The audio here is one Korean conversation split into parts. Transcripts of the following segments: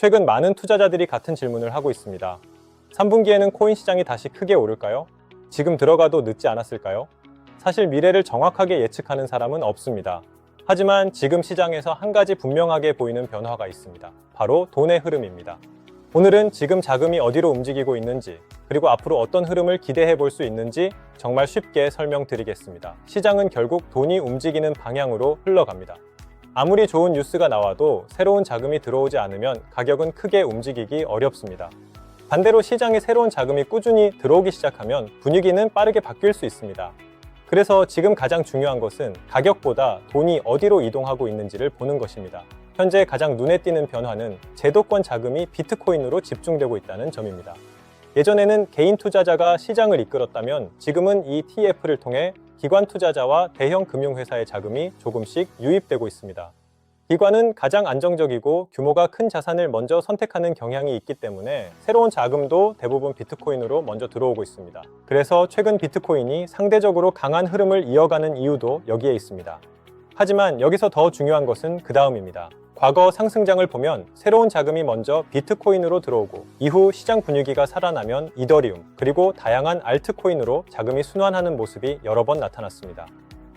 최근 많은 투자자들이 같은 질문을 하고 있습니다. 3분기에는 코인 시장이 다시 크게 오를까요? 지금 들어가도 늦지 않았을까요? 사실 미래를 정확하게 예측하는 사람은 없습니다. 하지만 지금 시장에서 한 가지 분명하게 보이는 변화가 있습니다. 바로 돈의 흐름입니다. 오늘은 지금 자금이 어디로 움직이고 있는지, 그리고 앞으로 어떤 흐름을 기대해 볼 수 있는지 정말 쉽게 설명드리겠습니다. 시장은 결국 돈이 움직이는 방향으로 흘러갑니다. 아무리 좋은 뉴스가 나와도 새로운 자금이 들어오지 않으면 가격은 크게 움직이기 어렵습니다. 반대로 시장에 새로운 자금이 꾸준히 들어오기 시작하면 분위기는 빠르게 바뀔 수 있습니다. 그래서 지금 가장 중요한 것은 가격보다 돈이 어디로 이동하고 있는지를 보는 것입니다. 현재 가장 눈에 띄는 변화는 제도권 자금이 비트코인으로 집중되고 있다는 점입니다. 예전에는 개인 투자자가 시장을 이끌었다면 지금은 이 TF를 통해 기관 투자자와 대형 금융회사의 자금이 조금씩 유입되고 있습니다. 기관은 가장 안정적이고 규모가 큰 자산을 먼저 선택하는 경향이 있기 때문에 새로운 자금도 대부분 비트코인으로 먼저 들어오고 있습니다. 그래서 최근 비트코인이 상대적으로 강한 흐름을 이어가는 이유도 여기에 있습니다. 하지만 여기서 더 중요한 것은 그 다음입니다. 과거 상승장을 보면 새로운 자금이 먼저 비트코인으로 들어오고 이후 시장 분위기가 살아나면 이더리움 그리고 다양한 알트코인으로 자금이 순환하는 모습이 여러 번 나타났습니다.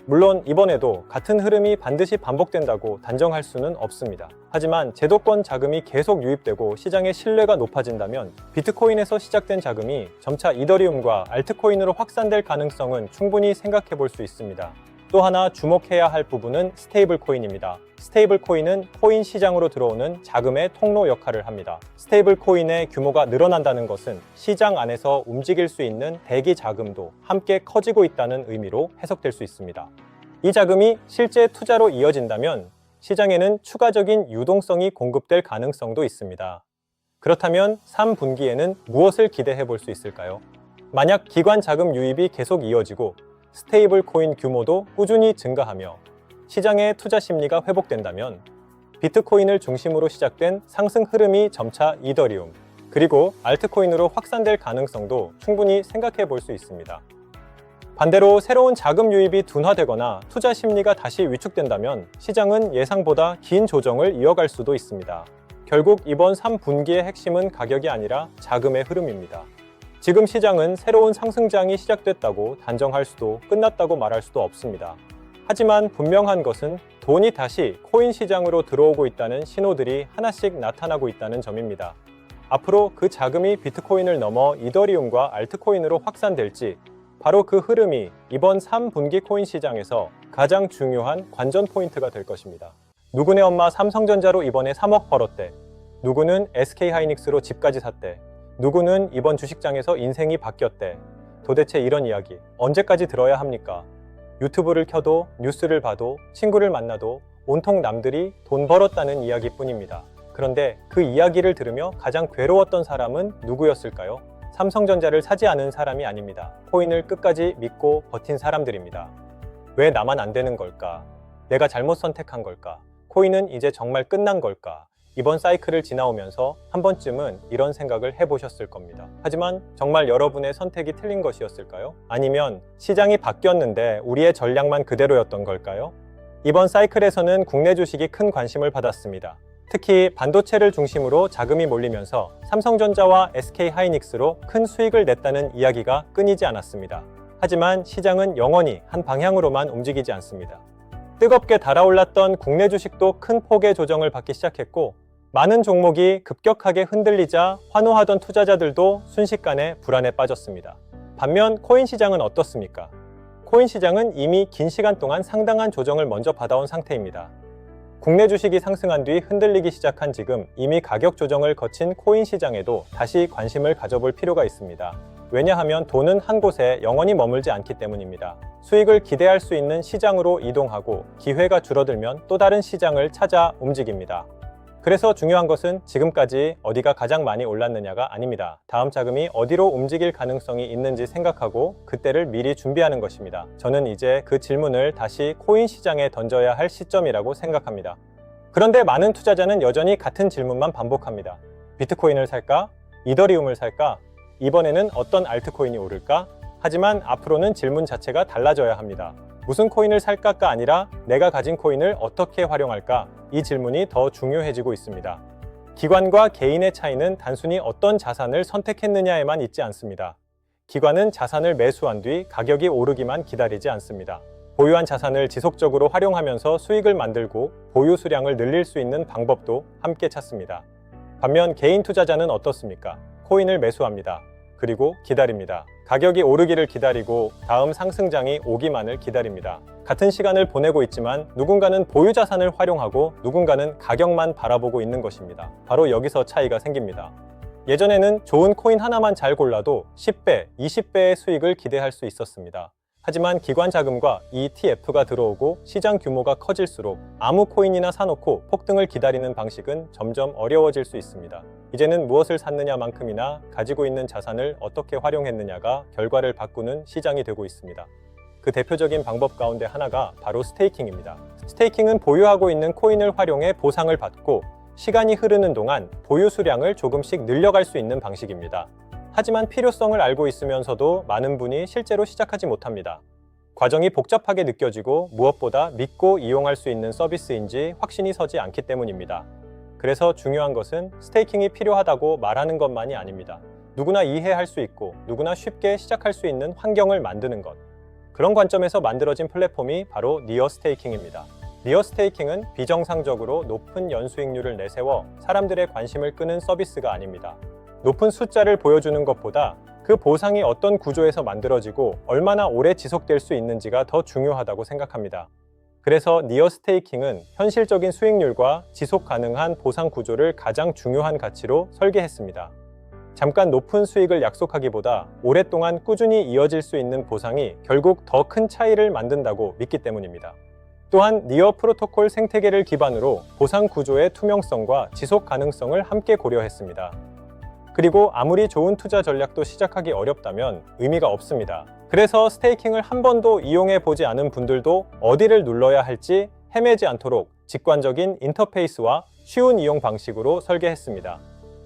물론 이번에도 같은 흐름이 반드시 반복된다고 단정할 수는 없습니다. 하지만 제도권 자금이 계속 유입되고 시장의 신뢰가 높아진다면 비트코인에서 시작된 자금이 점차 이더리움과 알트코인으로 확산될 가능성은 충분히 생각해 볼 수 있습니다. 또 하나 주목해야 할 부분은 스테이블 코인입니다. 스테이블 코인은 코인 시장으로 들어오는 자금의 통로 역할을 합니다. 스테이블 코인의 규모가 늘어난다는 것은 시장 안에서 움직일 수 있는 대기 자금도 함께 커지고 있다는 의미로 해석될 수 있습니다. 이 자금이 실제 투자로 이어진다면 시장에는 추가적인 유동성이 공급될 가능성도 있습니다. 그렇다면 3분기에는 무엇을 기대해 볼 수 있을까요? 만약 기관 자금 유입이 계속 이어지고 스테이블 코인 규모도 꾸준히 증가하며 시장의 투자 심리가 회복된다면 비트코인을 중심으로 시작된 상승 흐름이 점차 이더리움 그리고 알트코인으로 확산될 가능성도 충분히 생각해 볼 수 있습니다. 반대로 새로운 자금 유입이 둔화되거나 투자 심리가 다시 위축된다면 시장은 예상보다 긴 조정을 이어갈 수도 있습니다. 결국 이번 3분기의 핵심은 가격이 아니라 자금의 흐름입니다. 지금 시장은 새로운 상승장이 시작됐다고 단정할 수도 끝났다고 말할 수도 없습니다. 하지만 분명한 것은 돈이 다시 코인 시장으로 들어오고 있다는 신호들이 하나씩 나타나고 있다는 점입니다. 앞으로 그 자금이 비트코인을 넘어 이더리움과 알트코인으로 확산될지 바로 그 흐름이 이번 3분기 코인 시장에서 가장 중요한 관전 포인트가 될 것입니다. 누구네 엄마 삼성전자로 이번에 3억 벌었대. 누구는 SK하이닉스로 집까지 샀대. 누구는 이번 주식장에서 인생이 바뀌었대. 도대체 이런 이야기 언제까지 들어야 합니까? 유튜브를 켜도 뉴스를 봐도 친구를 만나도 온통 남들이 돈 벌었다는 이야기뿐입니다. 그런데 그 이야기를 들으며 가장 괴로웠던 사람은 누구였을까요? 삼성전자를 사지 않은 사람이 아닙니다. 코인을 끝까지 믿고 버틴 사람들입니다. 왜 나만 안 되는 걸까? 내가 잘못 선택한 걸까? 코인은 이제 정말 끝난 걸까? 이번 사이클을 지나오면서 한 번쯤은 이런 생각을 해보셨을 겁니다. 하지만 정말 여러분의 선택이 틀린 것이었을까요? 아니면 시장이 바뀌었는데 우리의 전략만 그대로였던 걸까요? 이번 사이클에서는 국내 주식이 큰 관심을 받았습니다. 특히 반도체를 중심으로 자금이 몰리면서 삼성전자와 SK하이닉스로 큰 수익을 냈다는 이야기가 끊이지 않았습니다. 하지만 시장은 영원히 한 방향으로만 움직이지 않습니다. 뜨겁게 달아올랐던 국내 주식도 큰 폭의 조정을 받기 시작했고 많은 종목이 급격하게 흔들리자 환호하던 투자자들도 순식간에 불안에 빠졌습니다. 반면 코인 시장은 어떻습니까? 코인 시장은 이미 긴 시간 동안 상당한 조정을 먼저 받아온 상태입니다. 국내 주식이 상승한 뒤 흔들리기 시작한 지금 이미 가격 조정을 거친 코인 시장에도 다시 관심을 가져볼 필요가 있습니다. 왜냐하면 돈은 한 곳에 영원히 머물지 않기 때문입니다. 수익을 기대할 수 있는 시장으로 이동하고 기회가 줄어들면 또 다른 시장을 찾아 움직입니다. 그래서 중요한 것은 지금까지 어디가 가장 많이 올랐느냐가 아닙니다. 다음 자금이 어디로 움직일 가능성이 있는지 생각하고 그때를 미리 준비하는 것입니다. 저는 이제 그 질문을 다시 코인 시장에 던져야 할 시점이라고 생각합니다. 그런데 많은 투자자는 여전히 같은 질문만 반복합니다. 비트코인을 살까? 이더리움을 살까? 이번에는 어떤 알트코인이 오를까? 하지만 앞으로는 질문 자체가 달라져야 합니다. 무슨 코인을 살까가 아니라 내가 가진 코인을 어떻게 활용할까? 이 질문이 더 중요해지고 있습니다. 기관과 개인의 차이는 단순히 어떤 자산을 선택했느냐에만 있지 않습니다. 기관은 자산을 매수한 뒤 가격이 오르기만 기다리지 않습니다. 보유한 자산을 지속적으로 활용하면서 수익을 만들고 보유 수량을 늘릴 수 있는 방법도 함께 찾습니다. 반면 개인 투자자는 어떻습니까? 코인을 매수합니다. 그리고 기다립니다. 가격이 오르기를 기다리고 다음 상승장이 오기만을 기다립니다. 같은 시간을 보내고 있지만 누군가는 보유 자산을 활용하고 누군가는 가격만 바라보고 있는 것입니다. 바로 여기서 차이가 생깁니다. 예전에는 좋은 코인 하나만 잘 골라도 10배, 20배의 수익을 기대할 수 있었습니다. 하지만 기관 자금과 ETF가 들어오고 시장 규모가 커질수록 아무 코인이나 사놓고 폭등을 기다리는 방식은 점점 어려워질 수 있습니다. 이제는 무엇을 샀느냐만큼이나 가지고 있는 자산을 어떻게 활용했느냐가 결과를 바꾸는 시장이 되고 있습니다. 그 대표적인 방법 가운데 하나가 바로 스테이킹입니다. 스테이킹은 보유하고 있는 코인을 활용해 보상을 받고 시간이 흐르는 동안 보유 수량을 조금씩 늘려갈 수 있는 방식입니다. 하지만 필요성을 알고 있으면서도 많은 분이 실제로 시작하지 못합니다. 과정이 복잡하게 느껴지고 무엇보다 믿고 이용할 수 있는 서비스인지 확신이 서지 않기 때문입니다. 그래서 중요한 것은 스테이킹이 필요하다고 말하는 것만이 아닙니다. 누구나 이해할 수 있고 누구나 쉽게 시작할 수 있는 환경을 만드는 것. 그런 관점에서 만들어진 플랫폼이 바로 니어 스테이킹입니다. 니어 스테이킹은 비정상적으로 높은 연수익률을 내세워 사람들의 관심을 끄는 서비스가 아닙니다. 높은 숫자를 보여주는 것보다 그 보상이 어떤 구조에서 만들어지고 얼마나 오래 지속될 수 있는지가 더 중요하다고 생각합니다. 그래서 니어 스테이킹은 현실적인 수익률과 지속 가능한 보상 구조를 가장 중요한 가치로 설계했습니다. 잠깐 높은 수익을 약속하기보다 오랫동안 꾸준히 이어질 수 있는 보상이 결국 더 큰 차이를 만든다고 믿기 때문입니다. 또한 니어 프로토콜 생태계를 기반으로 보상 구조의 투명성과 지속 가능성을 함께 고려했습니다. 그리고 아무리 좋은 투자 전략도 시작하기 어렵다면 의미가 없습니다. 그래서 스테이킹을 한 번도 이용해 보지 않은 분들도 어디를 눌러야 할지 헤매지 않도록 직관적인 인터페이스와 쉬운 이용 방식으로 설계했습니다.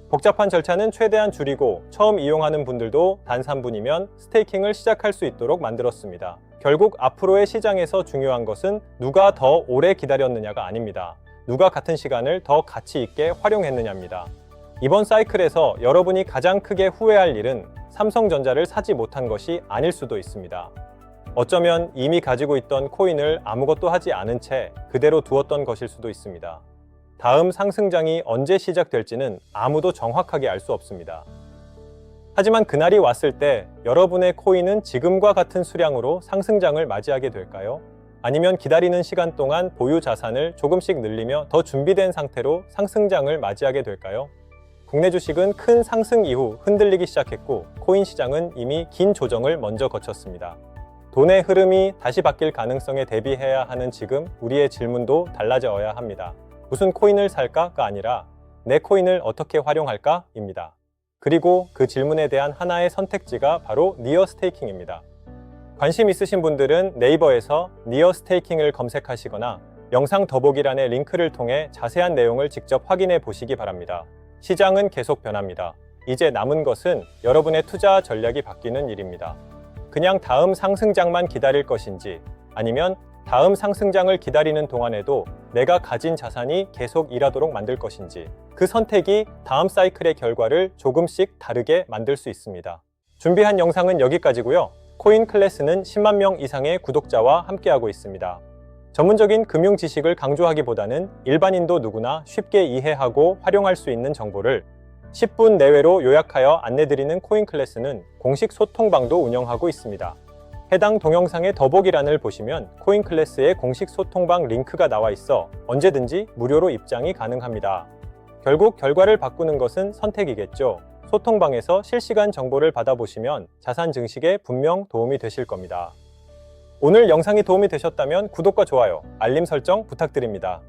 복잡한 절차는 최대한 줄이고 처음 이용하는 분들도 단 3분이면 스테이킹을 시작할 수 있도록 만들었습니다. 결국 앞으로의 시장에서 중요한 것은 누가 더 오래 기다렸느냐가 아닙니다. 누가 같은 시간을 더 가치 있게 활용했느냐입니다. 이번 사이클에서 여러분이 가장 크게 후회할 일은 삼성전자를 사지 못한 것이 아닐 수도 있습니다. 어쩌면 이미 가지고 있던 코인을 아무것도 하지 않은 채 그대로 두었던 것일 수도 있습니다. 다음 상승장이 언제 시작될지는 아무도 정확하게 알 수 없습니다. 하지만 그날이 왔을 때 여러분의 코인은 지금과 같은 수량으로 상승장을 맞이하게 될까요? 아니면 기다리는 시간 동안 보유 자산을 조금씩 늘리며 더 준비된 상태로 상승장을 맞이하게 될까요? 국내 주식은 큰 상승 이후 흔들리기 시작했고 코인 시장은 이미 긴 조정을 먼저 거쳤습니다. 돈의 흐름이 다시 바뀔 가능성에 대비해야 하는 지금 우리의 질문도 달라져야 합니다. 무슨 코인을 살까가 아니라 내 코인을 어떻게 활용할까입니다. 그리고 그 질문에 대한 하나의 선택지가 바로 니어 스테이킹입니다. 관심 있으신 분들은 네이버에서 니어 스테이킹을 검색하시거나 영상 더보기란의 링크를 통해 자세한 내용을 직접 확인해 보시기 바랍니다. 시장은 계속 변합니다. 이제 남은 것은 여러분의 투자 전략이 바뀌는 일입니다. 그냥 다음 상승장만 기다릴 것인지 아니면 다음 상승장을 기다리는 동안에도 내가 가진 자산이 계속 일하도록 만들 것인지 그 선택이 다음 사이클의 결과를 조금씩 다르게 만들 수 있습니다. 준비한 영상은 여기까지고요. 코인 클래스는 10만 명 이상의 구독자와 함께하고 있습니다. 전문적인 금융 지식을 강조하기보다는 일반인도 누구나 쉽게 이해하고 활용할 수 있는 정보를 10분 내외로 요약하여 안내드리는 코인 클래스는 공식 소통방도 운영하고 있습니다. 해당 동영상의 더보기란을 보시면 코인 클래스의 공식 소통방 링크가 나와 있어 언제든지 무료로 입장이 가능합니다. 결국 결과를 바꾸는 것은 선택이겠죠. 소통방에서 실시간 정보를 받아보시면 자산 증식에 분명 도움이 되실 겁니다. 오늘 영상이 도움이 되셨다면 구독과 좋아요, 알림 설정 부탁드립니다.